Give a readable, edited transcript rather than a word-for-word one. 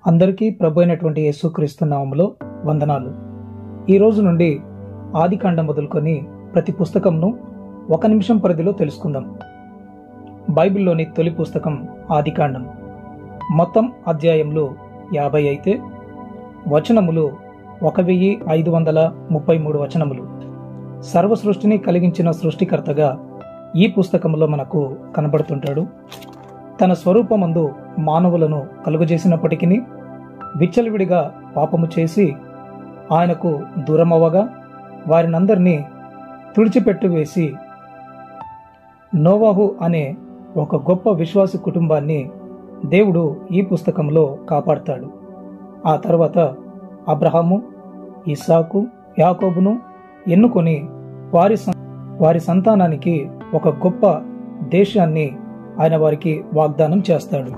అందరికీ ప్రభు అయినటువంటి యేసుక్రీస్తు నామములో వందనాలు. ఈ రోజు నుండి ఆదికాండం మొదలుకొని ప్రతి పుస్తకంను 1 నిమిషం పరిధిలో తెలుసుకుందాం. బైబిల్లోని తొలి పుస్తకం ఆదికాండం. మొత్తం అధ్యాయములు 50 అయితే వచనములు 1533 వచనములు. సర్వ సృష్టిని కలిగించిన సృష్టికర్తగా ఈ పుస్తకంలో మనకు కనబడుతుంటాడు. తన స్వరూపమందు మానవులను కలుగజేసినప్పటికీ విచ్చలవిడిగా పాపము చేసి ఆయనకు దూరమవ్వగా వారినందరినీ తుడిచిపెట్టివేసి నోవాహు అనే ఒక గొప్ప విశ్వాసి కుటుంబాన్ని దేవుడు ఈ పుస్తకంలో కాపాడుతాడు. ఆ తర్వాత అబ్రహాము, ఇస్సాకు, యాకోబును ఎన్నుకొని వారి సంతానానికి ఒక గొప్ప దేశాన్ని ఆయన వారికి వాగ్దానం చేస్తాడు.